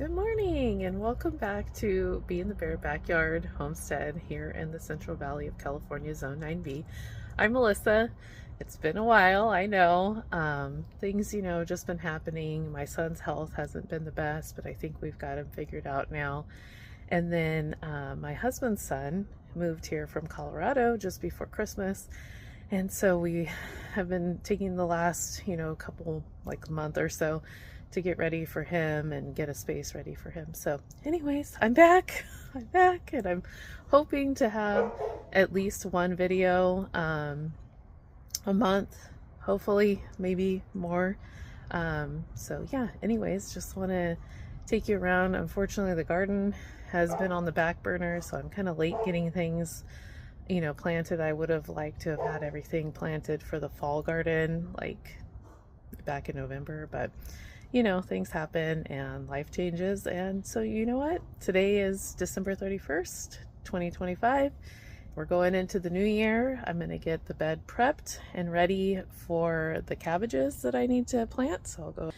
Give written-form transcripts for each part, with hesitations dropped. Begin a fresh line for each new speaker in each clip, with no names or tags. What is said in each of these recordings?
Good morning and welcome back to Be in the Bear Backyard Homestead here in the Central Valley of California, Zone 9B. I'm Melissa. It's been a while, I know. Things, just been happening. My son's health hasn't been the best, but I think we've got him figured out now. And then my husband's son moved here from Colorado just before Christmas. And so we have been taking the last, couple, like month or so to get ready for him and get a space ready for him. So anyways, I'm back. I'm back and I'm hoping to have at least one video a month, hopefully, maybe more. So yeah, anyways, just want to take you around. Unfortunately, the garden has been on the back burner, so I'm kind of late getting things planted. I would have liked to have had everything planted for the fall garden like back in November, but things happen and life changes. And so you know what? Today is December 31st, 2025. We're going into the new year. I'm going to get the bed prepped and ready for the cabbages that I need to plant. So I'll go.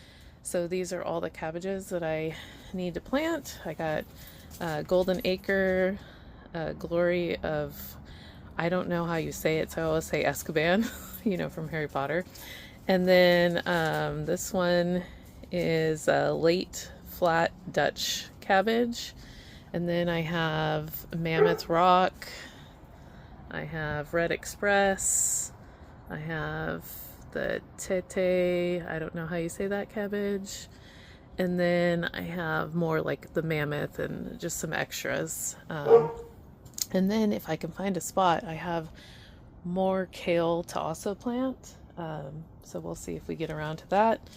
So these are all the cabbages that I need to plant. I got Golden Acre, Glory of, I don't know how you say it, so I always say Azkaban, from Harry Potter. And then this one is a late flat Dutch cabbage. And then I have Mammoth Rock. I have Red Express. I have the Tete, I don't know how you say that cabbage. And then I have more like the Mammoth and just some extras. And then if I can find a spot, I have more kale to also plant. So we'll see if we get around to that.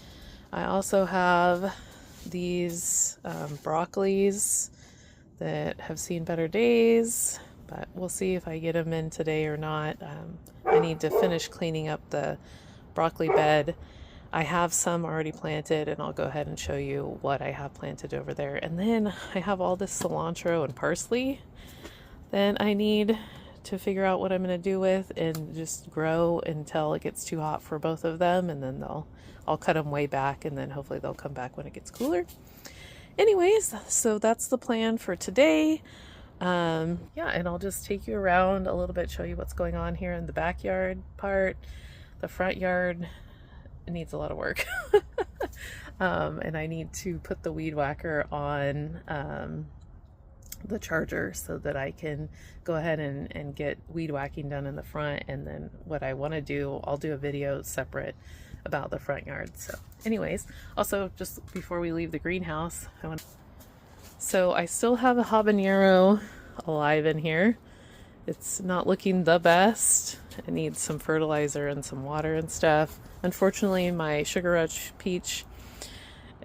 I also have these broccolis that have seen better days, but we'll see if I get them in today or not. I need to finish cleaning up the broccoli bed. I have some already planted, and I'll go ahead and show you what I have planted over there. And then I have all this cilantro and parsley that I need to figure out what I'm going to do with and just grow until it gets too hot for both of them, and then I'll cut them way back, and then hopefully they'll come back when it gets cooler. Anyways, so that's the plan for today. Yeah, and I'll just take you around a little bit, show you what's going on here in the backyard part. The front yard needs a lot of work. And I need to put the weed whacker on the charger so that I can go ahead and get weed whacking done in the front. And then what I want to do, I'll do a video separate about the front yard. So anyways, also just before we leave the greenhouse, so I still have a habanero alive in here. It's not looking the best. It needs some fertilizer and some water and stuff. Unfortunately, my sugar rush peach,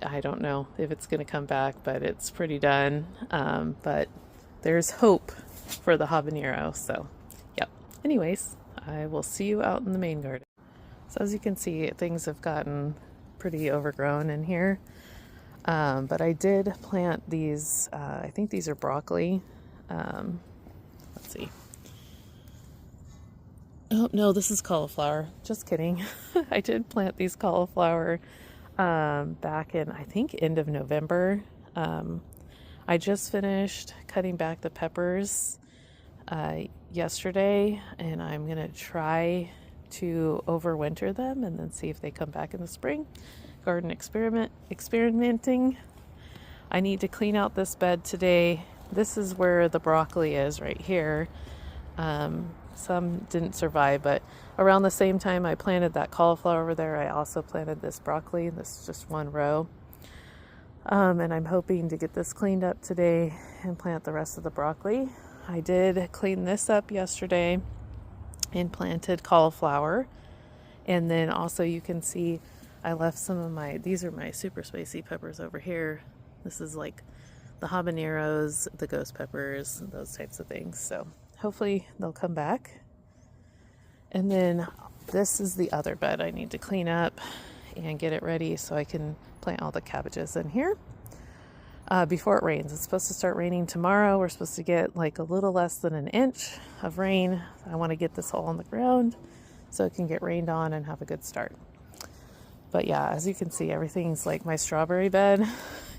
I don't know if it's going to come back, but it's pretty done. But there's hope for the habanero. So, yep. Anyways, I will see you out in the main garden. So as you can see, things have gotten pretty overgrown in here. But I did plant these, I think these are broccoli. Let's see. Oh, no, this is cauliflower. Just kidding. I did plant these cauliflower back in, I think, end of November. I just finished cutting back the peppers yesterday, and I'm going to try to overwinter them and then see if they come back in the spring. Garden experimenting. I need to clean out this bed today. This is where the broccoli is, right here. Some didn't survive, but around the same time I planted that cauliflower over there, I also planted this broccoli. This is just one row. And I'm hoping to get this cleaned up today and plant the rest of the broccoli. I did clean this up yesterday and planted cauliflower. And then also you can see I left some of these are my super spicy peppers over here. This is like the habaneros, the ghost peppers, those types of things. So hopefully they'll come back. And then this is the other bed I need to clean up and get it ready so I can plant all the cabbages in here before it rains. It's supposed to start raining tomorrow. We're supposed to get like a little less than an inch of rain. I want to get this all on the ground so it can get rained on and have a good start. But yeah, as you can see, everything's like my strawberry bed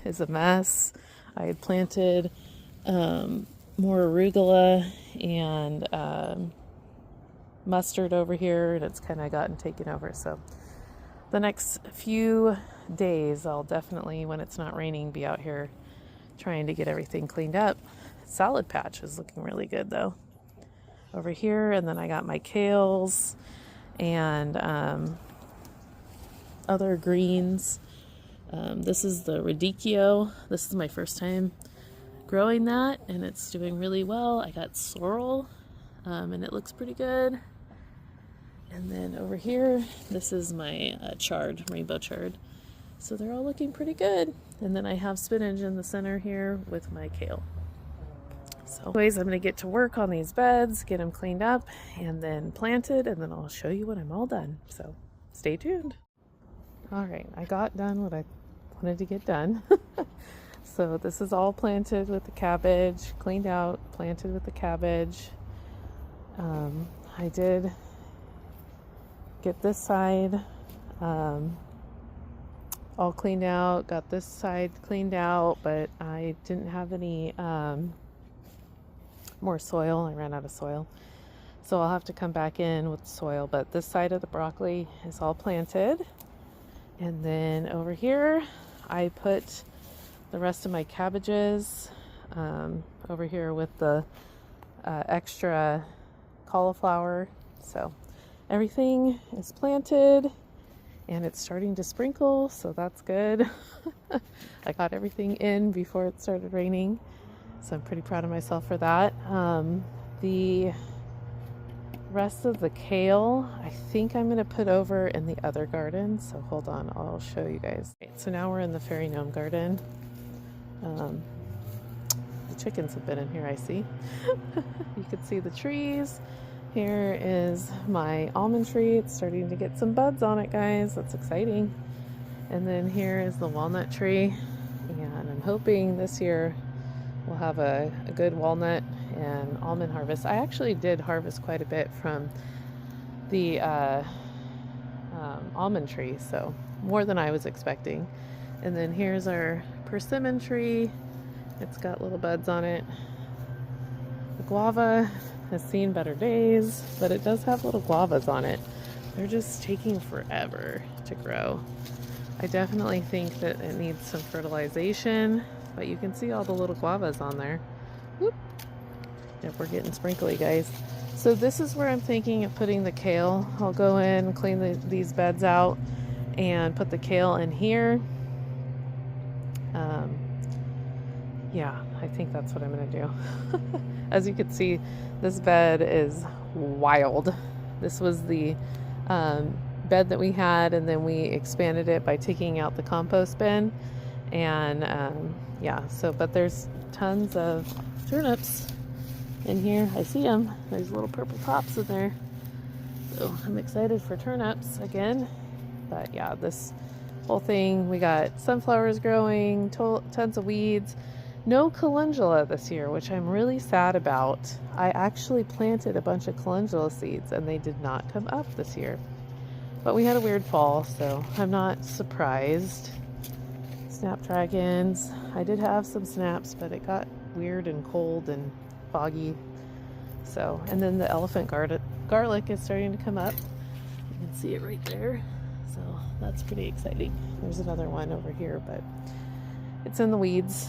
is a mess. I had planted more arugula and mustard over here, and it's kind of gotten taken over. So the next few days, I'll definitely, when it's not raining, be out here trying to get everything cleaned up. Salad patch is looking really good though over here. And then I got my kales and other greens. This is the radicchio. This is my first time growing that, and it's doing really well. I got sorrel, and it looks pretty good. And then over here, this is my chard, rainbow chard. So they're all looking pretty good. And then I have spinach in the center here with my kale. So anyways, I'm going to get to work on these beds, get them cleaned up, and then planted, and then I'll show you when I'm all done. So stay tuned. All right, I got done what I wanted to get done. So this is all planted with the cabbage, cleaned out, planted with the cabbage. I did get this side all cleaned out, got this side cleaned out, but I didn't have any more soil. I ran out of soil. So I'll have to come back in with the soil, but this side of the broccoli is all planted. And then over here, I put the rest of my cabbages over here with the extra cauliflower. So everything is planted and it's starting to sprinkle, so that's good. I got everything in before it started raining, so I'm pretty proud of myself for that. The rest of the kale, I think I'm going to put over in the other garden, so hold on, I'll show you guys. Okay, so now we're in the fairy gnome garden. The chickens have been in here, I see. You can see the trees. Here is my almond tree. It's starting to get some buds on it, guys. That's exciting. And then here is the walnut tree. And I'm hoping this year we'll have a good walnut and almond harvest. I actually did harvest quite a bit from the almond tree, so more than I was expecting. And then here's our persimmon tree. It's got little buds on it. The guava has seen better days, but it does have little guavas on it. They're just taking forever to grow. I definitely think that it needs some fertilization, but you can see all the little guavas on there. Whoop. Yep, we're getting sprinkly, guys. So this is where I'm thinking of putting the kale. I'll go in and clean these beds out and put the kale in here. Yeah, I think that's what I'm gonna do. As you can see, this bed is wild. This was the bed that we had, and then we expanded it by taking out the compost bin. And yeah, so, but there's tons of turnips in here. I see them. There's little purple tops in there. So I'm excited for turnips again. But yeah, this whole thing, we got sunflowers growing, tons of weeds. No calendula this year, which I'm really sad about. I actually planted a bunch of calendula seeds and they did not come up this year. But we had a weird fall, so I'm not surprised. Snapdragons. I did have some snaps, but it got weird and cold and foggy. So, and then the elephant garlic is starting to come up. You can see it right there. So that's pretty exciting. There's another one over here, but it's in the weeds.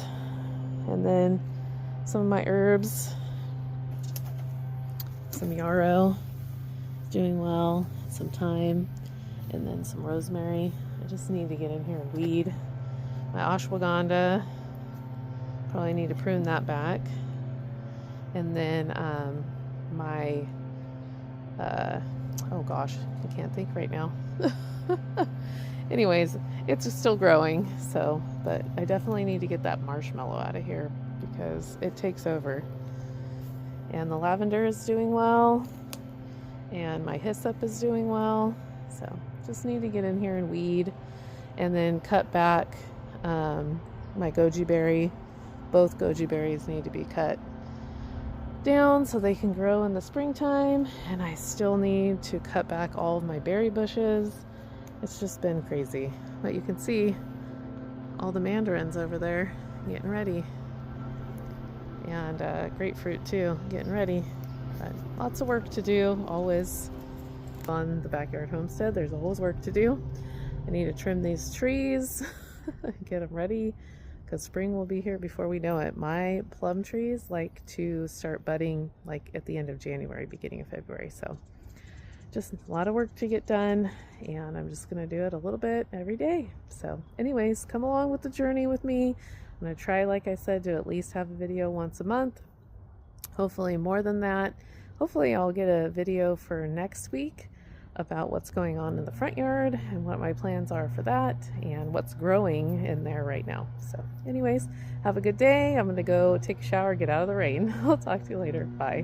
And then some of my herbs, some yarrow, doing well, some thyme, and then some rosemary. I just need to get in here and weed. My ashwagandha, probably need to prune that back. And then my, oh gosh, I can't think right now. Anyways, it's still growing, so, but I definitely need to get that marshmallow out of here because it takes over. And the lavender is doing well, and my hyssop is doing well, so just need to get in here and weed, and then cut back my goji berry. Both goji berries need to be cut down so they can grow in the springtime, and I still need to cut back all of my berry bushes. It's just been crazy, but you can see all the mandarins over there getting ready. And grapefruit too, getting ready. But lots of work to do, always on the backyard homestead. There's always work to do. I need to trim these trees, get them ready, because spring will be here before we know it. My plum trees like to start budding like at the end of January, beginning of February. So just a lot of work to get done, and I'm just gonna do it a little bit every day. So anyways, come along with the journey with me. I'm gonna try, like I said, to at least have a video once a month, hopefully more than that. Hopefully I'll get a video for next week about what's going on in the front yard and what my plans are for that and what's growing in there right now. So anyways, have a good day. I'm gonna go take a shower, get out of the rain. I'll talk to you later. Bye.